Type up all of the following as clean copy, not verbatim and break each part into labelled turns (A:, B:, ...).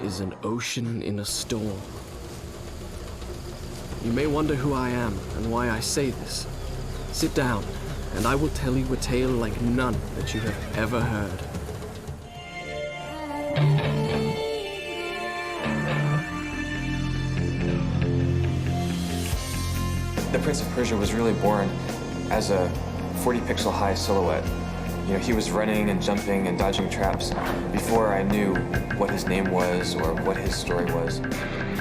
A: is an ocean in a storm. You may wonder who I am and why I say this. Sit down, and I will tell you a tale like none that you have ever heard.
B: The Prince of Persia was really born as a 40-pixel high silhouette. You know, he was running and jumping and dodging traps before I knew what his name was or what his story was.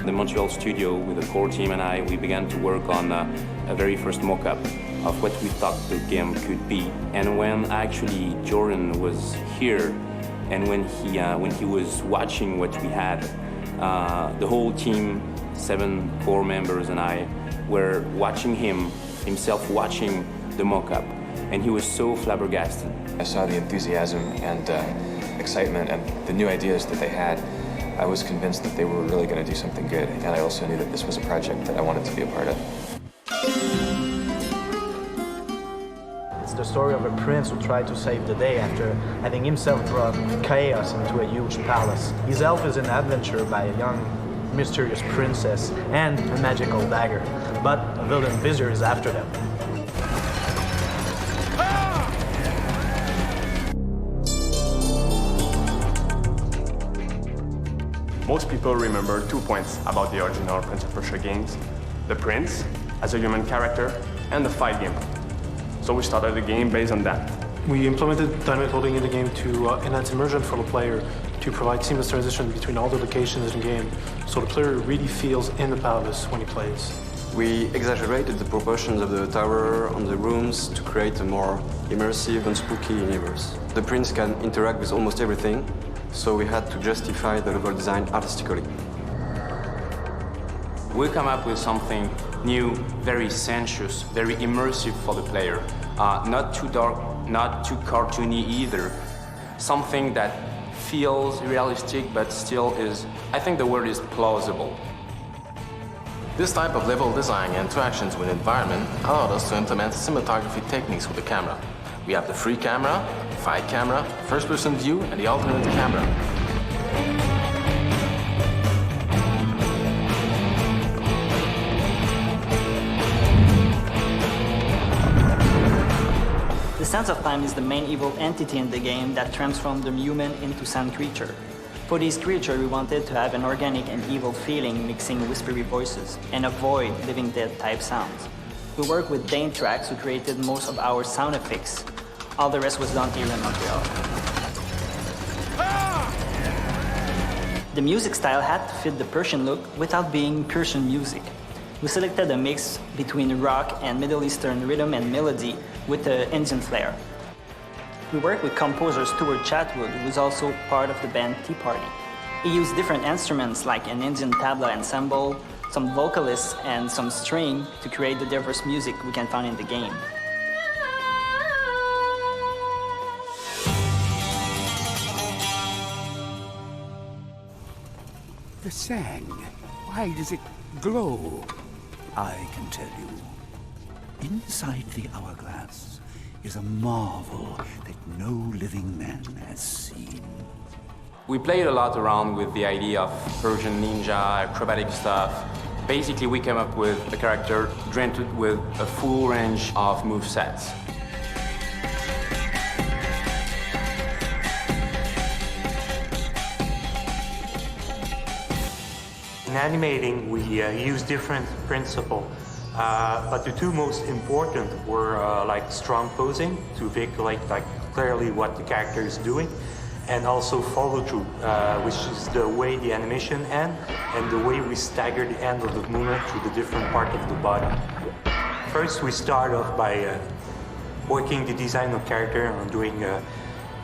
C: The Montreal studio, with the core team and I, we began to work on a very first mock-up of what we thought the game could be. And when actually Jordan was here, and when he was watching what we had, the whole team, 7 core members and I, were watching himself watching the mock-up, and he was so flabbergasted.
B: I saw the enthusiasm and excitement and the new ideas that they had. I was convinced that they were really going to do something good, and I also knew that this was a project that I wanted to be a part of.
D: It's the story of a prince who tried to save the day after having himself brought chaos into a huge palace. His elf is an adventure by a young, mysterious princess and a magical dagger, but a villain Vizier is after them.
E: Most people remember 2 points about the original Prince of Persia games: the prince as a human character and the fight game. So we started the game based on that.
F: We implemented dynamic loading in the game to enhance immersion for the player, to provide seamless transition between all the locations in the game, so the player really feels in the palace when he plays.
G: We exaggerated the proportions of the tower on the rooms to create a more immersive and spooky universe. The prince can interact with almost everything, so we had to justify the level design artistically.
C: We come up with something new, very sensuous, very immersive for the player. Not too dark, not too cartoony either. Something that feels realistic, but still is, I think the word is plausible.
H: This type of level design and interactions with the environment allowed us to implement cinematography techniques with the camera. We have the free camera, fight camera, first-person view, and the alternate camera.
I: The sense of time is the main evil entity in the game that transforms the human into sand creature. For this creature, we wanted to have an organic and evil feeling mixing whispery voices and avoid Living Dead type sounds. We worked with Dane Tracks, who created most of our sound effects. All the rest was done here in Montreal. The music style had to fit the Persian look without being Persian music. We selected a mix between rock and Middle Eastern rhythm and melody with an Indian flair. We worked with composer Stuart Chatwood, who was also part of the band Tea Party. He used different instruments like an Indian tabla ensemble, some vocalists, and some string to create the diverse music we can find in the game.
J: The sand, why does it glow? I can tell you. Inside the hourglass is a marvel that no living man has seen.
C: We played a lot around with the idea of Persian ninja, acrobatic stuff. Basically, we came up with a character granted with a full range of movesets.
K: In animating, we use different principles, but the two most important were like strong posing to vehiculate like clearly what the character is doing, and also follow through, which is the way the animation ends and the way we stagger the end of the movement through the different part of the body. First, we start off by working the design of character on doing a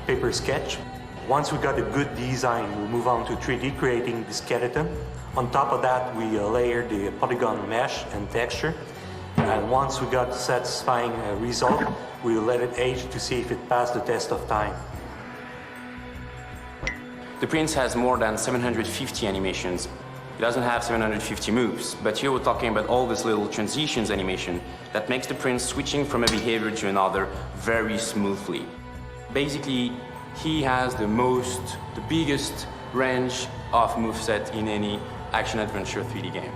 K: paper sketch. Once we got a good design, we move on to 3D creating the skeleton. On top of that, we layer the polygon mesh and texture. And once we got a satisfying result, we let it age to see if it passed the test of time.
C: The Prince has more than 750 animations. He doesn't have 750 moves, but here we're talking about all this little transitions animation that makes the Prince switching from a behavior to another very smoothly. Basically, he has the biggest range of moveset in any action-adventure 3D game.